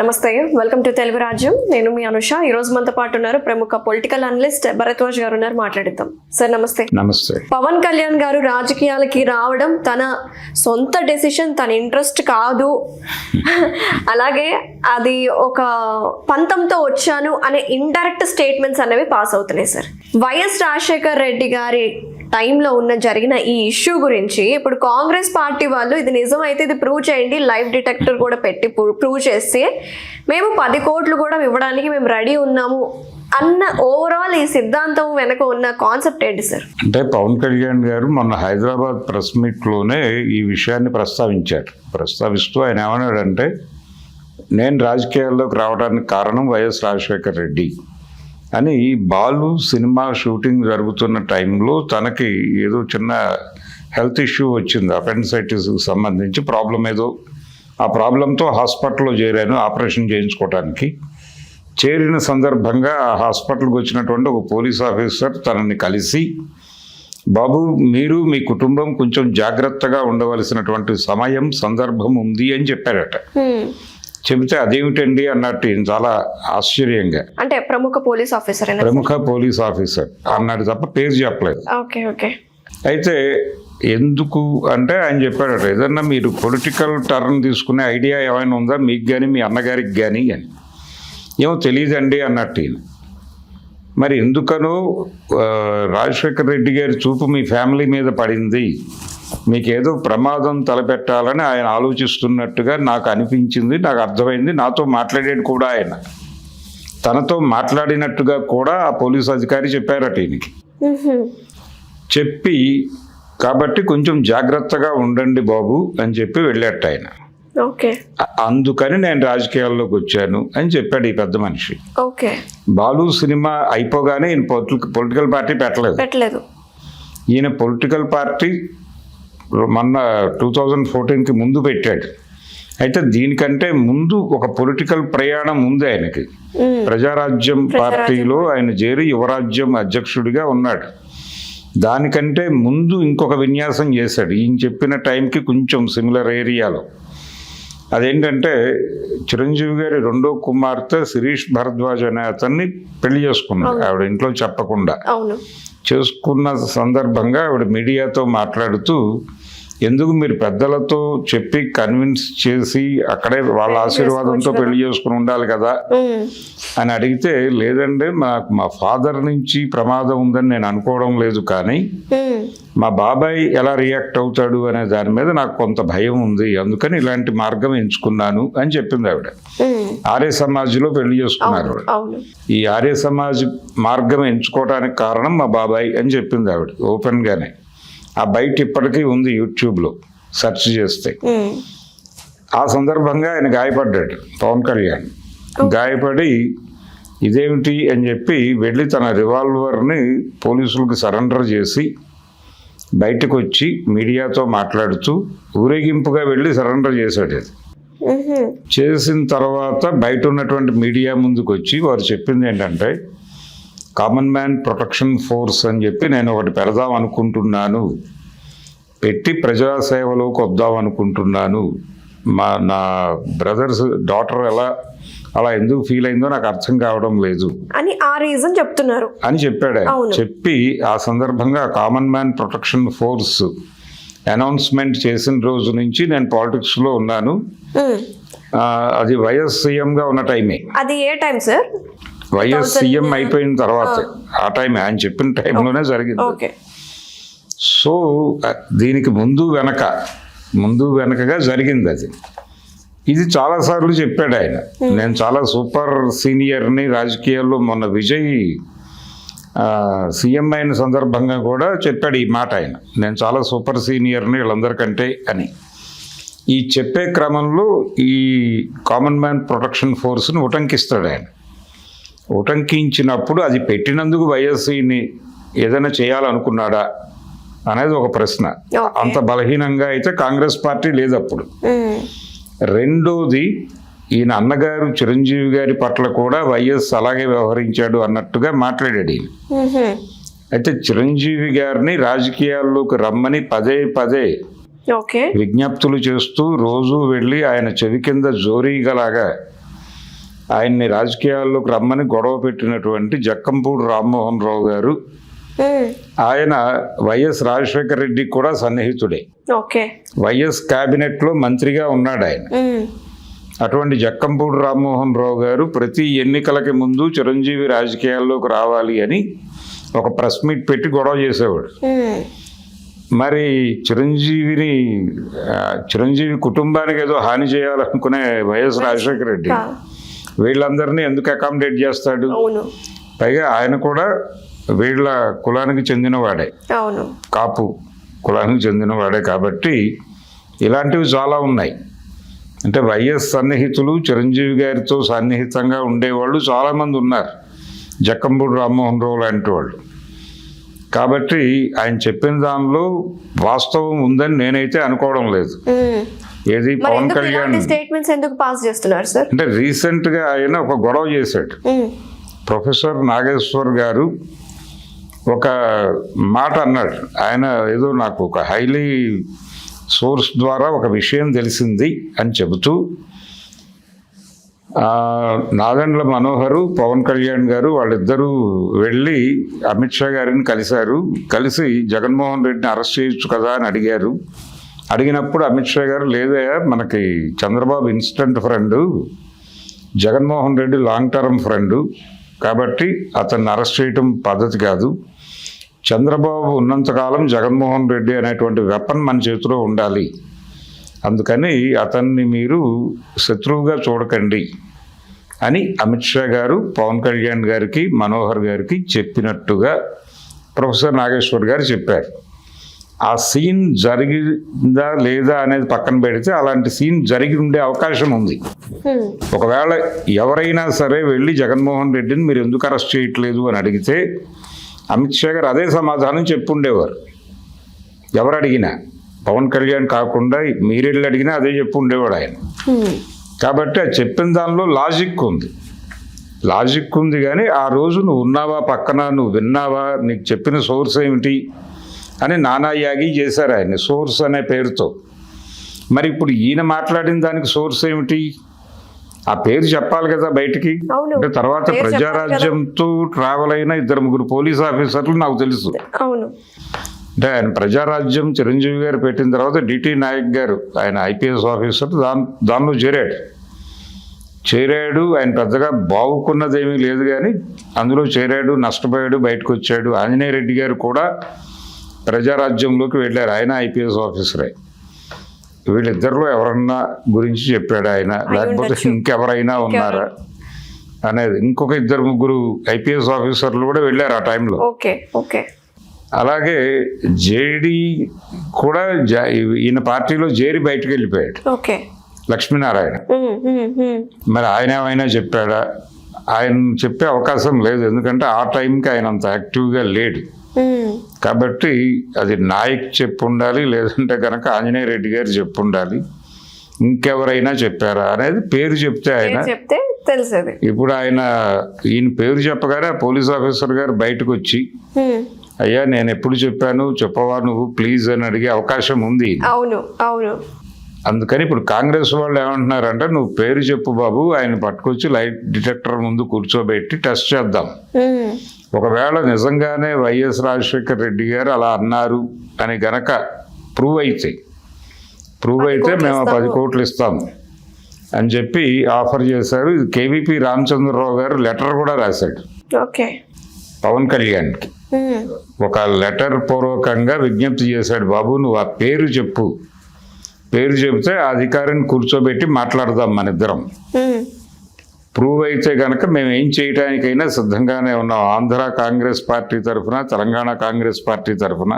నమస్తే, welcome to Telugu రాజ్యం. నేను మీ అనుష. ఈ రోజు మనతో పాటు ఉన్నారు ప్రముఖ పొలిటికల్ అనలిస్ట్ భరద్వాజ్ గారు ఉన్నారు. మాట్లాడిద్దాం. సార్ నమస్తే. నమస్తే. పవన్ కళ్యాణ్ గారు రాజకీయాలకి రావడం తన సొంత డెసిషన్, తన ఇంట్రెస్ట్ కాదు, అలాగే అది ఒక పంతంతో వచ్చాను అనే ఇండైరెక్ట్ స్టేట్మెంట్స్ అనేవి పాస్ అవుతున్నాయి సార్. వైఎస్ రాజశేఖర్ రెడ్డి గారి టైంలో జరిగిన ఈ ఇష్యూ గురించి ఇప్పుడు కాంగ్రెస్ పార్టీ వాళ్ళు ఇది నిజమైతే ఇది ప్రూవ్ చేయండి, లైవ్ డిటెక్టర్ కూడా పెట్టి ప్రూవ్ చేస్తే మేము 10 కోట్లు కూడా ఇవ్వడానికి మేము రెడీ ఉన్నాము అన్న ఓవరాల్ ఈ సిద్ధాంతం వెనక ఉన్న కాన్సెప్ట్ ఏంటి సార్? అంటే పవన్ కళ్యాణ్ గారు మొన్న హైదరాబాద్ ప్రెస్ మీట్లోనే ఈ విషయాన్ని ప్రస్తావించారు. ప్రస్తావిస్తూ ఆయన ఏమన్నాడంటే, నేను రాజకీయాల్లోకి రావడానికి కారణం వైఎస్ రాజశేఖర్ రెడ్డి అని. బాలు సినిమా షూటింగ్ జరుగుతున్న టైంలో తనకి ఏదో చిన్న హెల్త్ ఇష్యూ వచ్చింది, అపెండిసైటిస్కి సంబంధించి ప్రాబ్లం ఏదో. ఆ ప్రాబ్లంతో హాస్పిటల్లో చేరాను ఆపరేషన్ చేయించుకోవడానికి. చేరిన సందర్భంగా ఆ హాస్పిటల్కి వచ్చినటువంటి ఒక పోలీస్ ఆఫీసర్ తనని కలిసి, బాబు మీరు మీ కుటుంబం కొంచెం జాగ్రత్తగా ఉండవలసినటువంటి సమయం సందర్భం ఉంది అని చెప్పారట. చెబితే అదేమిటండి అన్నట్టు చాలా ఆశ్చర్యంగా, అంటే ప్రముఖ పోలీస్ ఆఫీసర్ అన్నాడు తప్ప పేరు చెప్పలేదు. ఓకే. అయితే ఎందుకు అంటే ఆయన చెప్పాడట, ఏదన్నా మీరు పొలిటికల్ టర్న్ తీసుకునే ఐడియా ఏమైనా ఉందా మీకు కానీ మీ అన్నగారికి కానీ అని. ఏమో తెలియదండి అన్నట్టు. మరి ఎందుకనో రాజశేఖర్ రెడ్డి గారి చూపు మీ ఫ్యామిలీ మీద పడింది, మీకేదో ప్రమాదం తలపెట్టాలని ఆయన ఆలోచిస్తున్నట్టుగా నాకు అనిపించింది, నాకు అర్థమైంది. నాతో మాట్లాడేది కూడా ఆయన, తనతో మాట్లాడినట్టుగా కూడా ఆ పోలీసు అధికారి చెప్పారట ఈయనకి. చెప్పి కాబట్టి కొంచెం జాగ్రత్తగా ఉండండి బాబు అని చెప్పి వెళ్ళాట ఆయన. అందుకని నేను రాజకీయాల్లోకి వచ్చాను అని చెప్పాడు ఈ పెద్ద మనిషి. బాలు సినిమా అయిపోగానే ఈయన పొలిటికల్ పార్టీ పెట్టలేదు. ఈయన పొలిటికల్ పార్టీ మొన్న 2014కి ముందు పెట్టాడు. అయితే దీనికంటే ముందు ఒక పొలిటికల్ ప్రయాణం ఉంది ఆయనకి. ప్రజారాజ్యం పార్టీలో ఆయన చేరి యువరాజ్యం అధ్యక్షుడిగా ఉన్నాడు. దానికంటే ముందు ఇంకొక విన్యాసం చేశాడు ఈయన చెప్పిన టైంకి కొంచెం సిమిలర్ ఏరియాలో. అదేంటంటే చిరంజీవి గారి రెండో కుమార్తె శిరీష్ భరద్వాజ్ అనే అతన్ని పెళ్లి చేసుకున్నాడు ఆవిడ ఇంట్లో చెప్పకుండా. చేసుకున్న సందర్భంగా ఆవిడ మీడియాతో మాట్లాడుతూ, ఎందుకు మీరు పెద్దలతో చెప్పి కన్విన్స్ చేసి అక్కడే వాళ్ళ ఆశీర్వాదంతో పెళ్లి చేసుకుని ఉండాలి కదా అని అడిగితే, లేదండి మా ఫాదర్ నుంచి ప్రమాదం ఉందని నేను అనుకోవడం లేదు, కానీ మా బాబాయ్ ఎలా రియాక్ట్ అవుతాడు అనే దాని మీద నాకు కొంత భయం ఉంది, అందుకని ఇలాంటి మార్గం ఎంచుకున్నాను అని చెప్పింది ఆవిడ. ఆర్య సమాజ్లో పెళ్లి చేసుకున్నారు. ఈ ఆర్య సమాజ్ మార్గం ఎంచుకోవడానికి కారణం మా బాబాయ్ అని చెప్పింది ఆవిడ ఓపెన్ గానే. ఆ బయట ఇప్పటికీ ఉంది యూట్యూబ్లో సెర్చ్ చేస్తే. ఆ సందర్భంగా ఆయన గాయపడ్డాడు పవన్ కళ్యాణ్. గాయపడి ఇదేమిటి అని చెప్పి వెళ్ళి తన రివాల్వర్ని పోలీసులకు సరెండర్ చేసి బయటకు వచ్చి మీడియాతో మాట్లాడుతూ ఊరేగింపుగా వెళ్ళి సరెండర్ చేశాడు. అది చేసిన తర్వాత బయట ఉన్నటువంటి మీడియా ముందుకు వచ్చి వారు చెప్పింది ఏంటంటే, కామన్ మ్యాన్ ప్రొటెక్షన్ ఫోర్స్ అని చెప్పి నేను ఒకటి పెడదాం అనుకుంటున్నాను, పెట్టి ప్రజాసేవలోకి వద్దాం అనుకుంటున్నాను, నా బ్రదర్స్ డాటర్ అలా ఎందుకు ఫీల్ అయిందో నాకు అర్థం కావడం లేదు అని ఆ రీజన్ చెప్తున్నారు అని చెప్పాడు. చెప్పి ఆ సందర్భంగా common man protection force announcement చేసిన రోజు నుంచి నేను పాలిటిక్స్ లో ఉన్నాను. అది వైఎస్ సీఎంగా ఉన్న టైమే. అది ఏ టైం సార్? వైఎస్ సీఎం అయిపోయిన తర్వాత ఆ టైం ఆయన చెప్పిన టైంలోనే జరిగింది. సో దీనికి ముందు వెనకగా జరిగింది అది. ఇది చాలాసార్లు చెప్పాడు ఆయన, నేను చాలా సూపర్ సీనియర్ని రాజకీయాల్లో. మొన్న విజయ్ సీఎం అయిన సందర్భంగా కూడా చెప్పాడు ఈ మాట ఆయన, నేను చాలా సూపర్ సీనియర్ని వీళ్ళందరికంటే అని. ఈ చెప్పే క్రమంలో ఈ కామన్ మ్యాన్ ప్రొటెక్షన్ ఫోర్స్ని ఉటంకిస్తాడు ఆయన. ఉటంకించినప్పుడు అది పెట్టినందుకు వైఎస్సీని ఏదైనా చేయాలనుకున్నాడా అనేది ఒక ప్రశ్న. అంత బలహీనంగా అయితే కాంగ్రెస్ పార్టీ లేదు అప్పుడు. రెండోది, ఈయన అన్నగారు చిరంజీవి గారి పట్ల కూడా వైఎస్ అలాగే వ్యవహరించాడు అన్నట్టుగా మాట్లాడాడు ఈయన. అయితే చిరంజీవి గారిని రాజకీయాల్లోకి రమ్మని పదే విజ్ఞప్తులు చేస్తూ రోజు వెళ్ళి ఆయన చెవి కింద జోరీగలాగా ఆయన్ని రాజకీయాల్లోకి రమ్మని గొడవ పెట్టినటువంటి జక్కంపూడి రామ్మోహన్ రావు గారు, ఆయన వైఎస్ రాజశేఖర రెడ్డికి కూడా సన్నిహితుడే. ఓకే. వైఎస్ క్యాబినెట్లో మంత్రిగా ఉన్నాడు ఆయన. అటువంటి జక్కంపూడి రామ్మోహన్ రావు గారు ప్రతి ఎన్నికలకి ముందు చిరంజీవి రాజకీయాల్లోకి రావాలి అని ఒక ప్రెస్ మీట్ పెట్టి గొడవ చేసేవాడు. మరి చిరంజీవి కుటుంబానికి ఏదో హాని చేయాలనుకునే వైఎస్ రాజశేఖర రెడ్డి వీళ్ళందరినీ ఎందుకు అకామిడేట్ చేస్తాడు? పైగా ఆయన కూడా వీళ్ళ కులానికి చెందినవాడే, కాపు కులానికి చెందినవాడే. కాబట్టి ఇలాంటివి చాలా ఉన్నాయి. అంటే వైఎస్ సన్నిహితులు చిరంజీవి గారితో సన్నిహితంగా ఉండేవాళ్ళు చాలామంది ఉన్నారు, జక్కంపూడి రామ్మోహన్ రావు లాంటి వాళ్ళు. కాబట్టి ఆయన చెప్పిన దానిలో వాస్తవం ఉందని నేనైతే అనుకోవడం లేదు. ఏది పవన్ కళ్యాణ్ స్టేట్మెంట్స్ ఎందుకు పాస్ చేస్తున్నారు సార్? అంటే రీసెంట్ గా ఆయన ఒక గొడవ చేశాడు. ప్రొఫెసర్ నాగేశ్వర్ గారు ఒక మాట అన్నాడు. ఆయన ఏదో నాకు ఒక హైలీ సోర్స్ ద్వారా ఒక విషయం తెలిసింది అని చెబుతూ నాదెండ్ల మనోహరు, పవన్ కళ్యాణ్ గారు వాళ్ళిద్దరూ వెళ్ళి అమిత్ షా గారిని కలిసి జగన్మోహన్ రెడ్డిని అరెస్ట్ చేయొచ్చు కదా అని అడిగారు. అడిగినప్పుడు అమిత్ షా గారు, లేదయ్యా మనకి Chandrababu instant friend, Jaganmohan Reddy long term friend, కాబట్టి అతన్ని అరెస్ట్ చేయటం పద్ధతి కాదు. చంద్రబాబు ఉన్నంతకాలం జగన్మోహన్ రెడ్డి అనేటువంటి వెపన్ మన చేతిలో ఉండాలి, అందుకని అతన్ని మీరు శత్రువుగా చూడకండి అని అమిత్ షా గారు పవన్ కళ్యాణ్ గారికి, మనోహర్ గారికి చెప్పినట్టుగా ప్రొఫెసర్ నాగేశ్వర్ గారు చెప్పారు. ఆ సీన్ జరిగిందా లేదా అనేది పక్కన పెడితే అలాంటి సీన్ జరిగి ఉండే అవకాశం ఉంది. ఒకవేళ ఎవరైనా సరే వెళ్ళి జగన్మోహన్ రెడ్డిని మీరు ఎందుకు అరెస్ట్ చేయట్లేదు అని అడిగితే అమిత్ షా గారు అదే సమాధానం చెప్పుండేవారు. ఎవరు అడిగినా, పవన్ కళ్యాణ్ కాకుండా మీరెళ్ళి అడిగినా అదే చెప్పు ఉండేవాడు ఆయన. కాబట్టి అది చెప్పిన దానిలో లాజిక్ ఉంది కానీ ఆ రోజు నువ్వు ఉన్నావా పక్కన, నువ్వు విన్నావా, నీకు చెప్పిన సోర్స్ ఏమిటి అని నానా యాగి చేశారు ఆయన సోర్స్ అనే పేరుతో. మరి ఇప్పుడు ఈయన మాట్లాడిన దానికి సోర్స్ ఏమిటి? ఆ పేరు చెప్పాలి కదా బయటికి. అంటే తర్వాత ప్రజారాజ్యంతో ట్రావెల్ అయిన 2-3 పోలీస్ ఆఫీసర్లు నాకు తెలుసు. అంటే ఆయన ప్రజారాజ్యం చిరంజీవి గారు పెట్టిన తర్వాత డిటి నాయక్ గారు, ఆయన ఐపీఎస్ ఆఫీసర్, దానిలో చేరాడు. ఆయన పెద్దగా బాగుకున్నదేమీ లేదు కానీ అందులో చేరాడు, నష్టపోయాడు, బయటకు వచ్చాడు. ఆంజనేయ రెడ్డి గారు కూడా ప్రజారాజ్యంలోకి వెళ్ళారు, ఆయన ఐపీఎస్ ఆఫీసరే. వీళ్ళిద్దరిలో ఎవరన్నా గురించి చెప్పాడు ఆయన, లేకపోతే ఇంకెవరైనా ఉన్నారా అనేది. ఇంకొక 2-3 ఐపీఎస్ ఆఫీసర్లు కూడా వెళ్ళారు ఆ టైంలో. అలాగే జేడి కూడా ఈయన పార్టీలో చేరి బయటకు వెళ్ళిపోయాడు, లక్ష్మీనారాయణ. మరి ఆయన ఏమైనా చెప్పాడా? ఆయన చెప్పే అవకాశం లేదు, ఎందుకంటే ఆ టైంకి ఆయన అంత యాక్టివ్గా లేడు. కాబట్టి అది నాయక్ చెప్పు ఉండాలి, లేదంటే కనుక ఆంజనేయ రెడ్డి గారు చెప్పు ఉండాలి. ఇంకెవరైనా చెప్పారా అనేది పేరు చెప్తే ఆయన తెలిసేది. ఇప్పుడు ఈయన పేరు చెప్పగానే పోలీస్ ఆఫీసర్ గారు బయటకు వచ్చి, అయ్యా నేను ఎప్పుడు చెప్పాను, చెప్పవా నువ్వు ప్లీజ్ అని అడిగే అవకాశం ఉంది. అందుకని ఇప్పుడు కాంగ్రెస్ వాళ్ళు ఏమంటున్నారంటే, నువ్వు పేరు చెప్పు బాబు, ఆయన పట్టుకొచ్చి లైట్ డిటెక్టర్ ముందు కూర్చోబెట్టి టెస్ట్ చేద్దాం. ఒకవేళ నిజంగానే వైఎస్ రాజశేఖర రెడ్డి గారు అలా అన్నారు అని గనక ప్రూవ్ అయితే మేము 10 కోట్లు ఇస్తాము అని చెప్పి ఆఫర్ చేశారు. ఇది కేవీపీ రామచంద్రరావు గారు లెటర్ కూడా రాశాడు పవన్ కళ్యాణ్కి. ఒక లెటర్ పూర్వకంగా విజ్ఞప్తి చేశాడు, బాబు నువ్వు ఆ పేరు చెప్పు, పేరు చెబితే ఆ అధికారిని కూర్చోబెట్టి మాట్లాడదాం మన ఇద్దరం. ప్రూవ్ అయితే కనుక మేము ఏం చేయడానికైనా సిద్ధంగానే ఉన్నాం. ఆంధ్ర కాంగ్రెస్ పార్టీ తరఫున, తెలంగాణ కాంగ్రెస్ పార్టీ తరఫున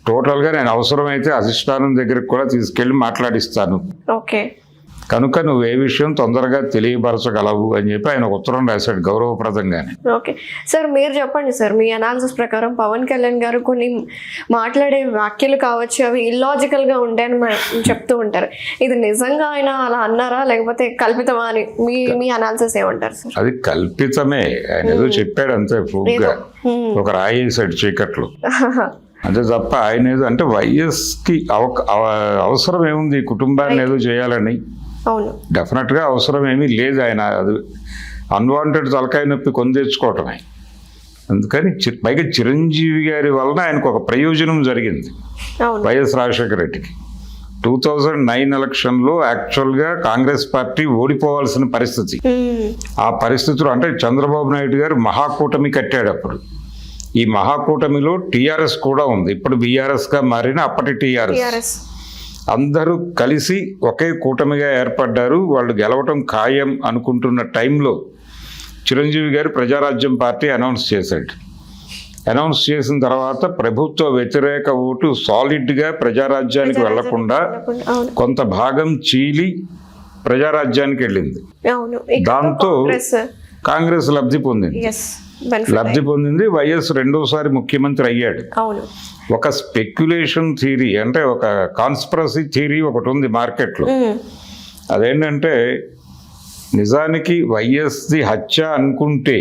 టోటల్గా నేను అవసరమైతే అధిష్టానం దగ్గరికి కూడా తీసుకెళ్ళి మాట్లాడిస్తాను, కనుక నువ్వు ఏ విషయం తొందరగా తెలియపరచగలవు అని చెప్పి ఆయన ఉత్తరం రాశాడు గౌరవప్రదంగానే. ఓకే సార్, మీరు చెప్పండి సార్, మీ అనాలిసిస్ ప్రకారం పవన్ కళ్యాణ్ గారు కొన్ని మాట్లాడే వ్యాఖ్యలు కావచ్చు, అవి ఇల్లాజికల్ గా ఉంటాయని చెప్తూ ఉంటారు. ఇది నిజంగా ఆయన అలా అన్నారా లేకపోతే కల్పితమా అని మీ అనాలిసిస్ ఏమంటారు సార్? అది కల్పితమే, ఆయన ఏదో చెప్పాడు అంతే, ఫుల్గా ఒక రాయేసాడు చీకట్లు అంతే తప్ప ఆయన ఏదో అంటే వైఎస్కి అవసరం ఏముంది కుటుంబాన్ని ఏదో చేయాలని. అవును. డెఫినెట్గా అవసరం ఏమీ లేదు. ఆయన అది అన్వాంటెడ్ తలకాయ నొప్పి కొని తెచ్చుకోవటమే. అందుకని పైగా చిరంజీవి గారి వలన ఆయనకు ఒక ప్రయోజనం జరిగింది. అవును. వైఎస్ రాజశేఖర రెడ్డికి 2009 ఎలక్షన్లో యాక్చువల్గా కాంగ్రెస్ పార్టీ ఓడిపోవాల్సిన పరిస్థితి. ఆ పరిస్థితులు అంటే చంద్రబాబు నాయుడు గారు మహాకూటమి కట్టాడు. అప్పుడు ఈ మహాకూటమిలో టీఆర్ఎస్ కూడా ఉంది, ఇప్పుడు బీఆర్ఎస్గా మారిన అప్పటి టీఆర్ఎస్. అందరూ కలిసి ఒకే కూటమిగా ఏర్పడ్డారు. వాళ్ళు గెలవటం ఖాయం అనుకుంటున్న టైంలో చిరంజీవి గారు ప్రజారాజ్యం పార్టీ అనౌన్స్ చేశాడు. అనౌన్స్ చేసిన తర్వాత ప్రభుత్వ వ్యతిరేక ఓటు సాలిడ్గా ప్రజారాజ్యానికి వెళ్లకుండా కొంత భాగం చీలి ప్రజారాజ్యానికి వెళ్ళింది. దాంతో కాంగ్రెస్ లబ్ధి పొందింది. వైఎస్ రెండోసారి ముఖ్యమంత్రి అయ్యాడు. ఒక స్పెక్యులేషన్ థియరీ అంటే ఒక కాన్స్పిరసీ థియరీ ఒకటి ఉంది మార్కెట్లో. అదేంటంటే నిజానికి వైఎస్ది హత్య అనుకుంటే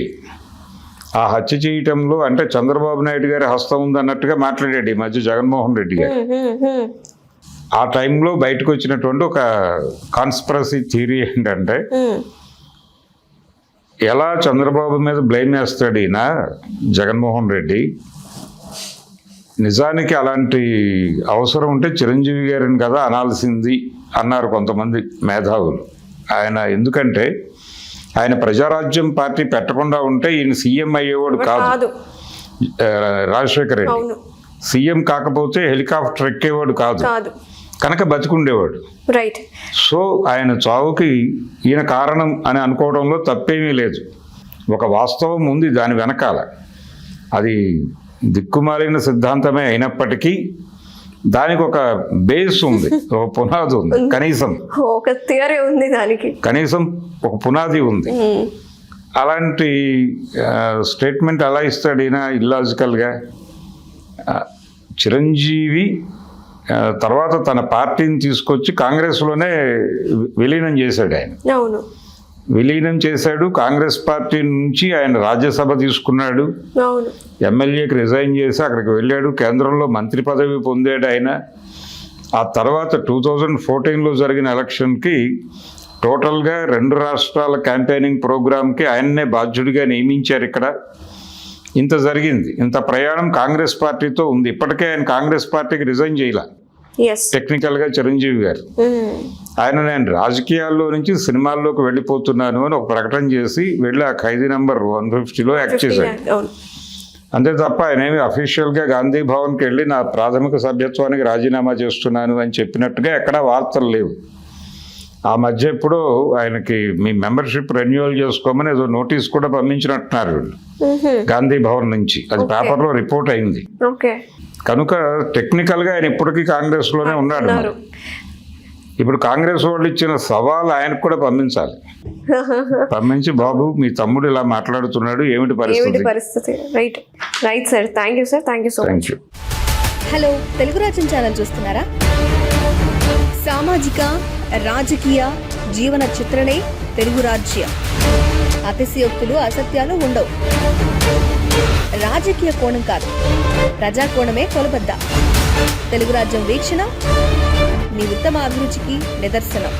ఆ హత్య చేయటంలో అంటే చంద్రబాబు నాయుడు గారి హస్తం ఉందన్నట్టుగా మాట్లాడాడు ఈ మధ్య జగన్మోహన్ రెడ్డి గారు. ఆ టైంలో బయటకు వచ్చినటువంటి ఒక కాన్స్పిరసీ థియరీ ఏంటంటే ఎలా చంద్రబాబు మీద బ్లేమ్ వేస్తాడు ఈయన జగన్మోహన్ రెడ్డి, నిజానికి అలాంటి అవసరం ఉంటే చిరంజీవి గారిని కదా అనాల్సింది అన్నారు కొంతమంది మేధావులు. ఆయన ఎందుకంటే ఆయన ప్రజారాజ్యం పార్టీ పెట్టకుండా ఉంటే ఈయన సీఎం అయ్యేవాడు కాదు. రాజశేఖర రెడ్డి సీఎం కాకపోతే హెలికాప్టర్ ఎక్కేవాడు కాదు, కనుక బతికుండేవాడు. సో ఆయన చావుకి ఈయన కారణం అని అనుకోవడంలో తప్పేమీ లేదు. ఒక వాస్తవం ఉంది దాని వెనకాల. అది దిక్కుమాలిన సిద్ధాంతమే అయినప్పటికీ దానికి ఒక బేస్ ఉంది, ఒక పునాది ఉంది, కనీసం ఒక థియరీ ఉంది, దానికి కనీసం ఒక పునాది ఉంది. అలాంటి స్టేట్మెంట్ ఎలా ఇస్తాడు ఈయన ఇల్లాజికల్గా? చిరంజీవి తర్వాత తన పార్టీని తీసుకొచ్చి కాంగ్రెస్లోనే విలీనం చేశాడు ఆయన. విలీనం చేశాడు. కాంగ్రెస్ పార్టీ నుంచి ఆయన రాజ్యసభ తీసుకున్నాడు. ఎమ్మెల్యేకి రిజైన్ చేసి అక్కడికి వెళ్ళాడు. కేంద్రంలో మంత్రి పదవి పొందాడు ఆయన. ఆ తర్వాత 2014లో జరిగిన ఎలక్షన్కి టోటల్గా 2 రాష్ట్రాల క్యాంపెయినింగ్ ప్రోగ్రామ్కి ఆయన్నే బాధ్యుడిగా నియమించారు. ఇక్కడ ఇంత జరిగింది. ఇంత ప్రయాణం కాంగ్రెస్ పార్టీతో ఉంది. ఇప్పటికే ఆయన కాంగ్రెస్ పార్టీకి రిజైన్ చేయాల టెక్నికల్గా చిరంజీవి గారు. ఆయన నేను రాజకీయాల్లో నుంచి సినిమాల్లోకి వెళ్ళిపోతున్నాను అని ఒక ప్రకటన చేసి వెళ్ళి ఆ ఖైదీ నెంబర్ 150లో యాక్ట్ చేశాడు. అంతే తప్ప ఆయన ఏమి అఫీషియల్గా గాంధీ భవన్కి వెళ్ళి నా ప్రాథమిక సభ్యత్వానికి రాజీనామా చేస్తున్నాను అని చెప్పినట్టుగా ఎక్కడా వార్తలు లేవు. ఆ మధ్య ఎప్పుడో ఆయనకి మీ మెంబర్షిప్ రెన్యువల్ చేసుకోమని ఏదో నోటీస్ కూడా పంపించినట్టున్నారు వీళ్ళు గాంధీ భవన్ నుంచి. అది పేపర్లో రిపోర్ట్ అయింది. కనుక టెక్నికల్గా ఆయన ఇప్పటికీ కాంగ్రెస్లోనే ఉన్నాడు. ఇప్పుడు కాంగ్రెస్ వాళ్ళు ఇచ్చిన సవాల్ ఆయనకు కూడా పంపించాలి. పంపించి బాబు మీ తమ్ముడు ఇలా మాట్లాడుతున్నాడు, ఏమిటి పరిస్థితి? Right sir. Thank you sir. Thank you so much. Hello, Telugu రాజ్యం ఛానల్ చూస్తున్నారా? సామాజిక రాజకీయ జీవన చిత్రణే తెలుగు రాజ్యం. అతిశయోక్తులు అసత్యాలు ఉండవు. రాజకీయ కోణం కాదు, ప్రజా కోణమే కొలబద్ద. తెలుగు రాజ్యం వీక్షణ మీ ఉత్తమ అభిరుచికి నిదర్శనం.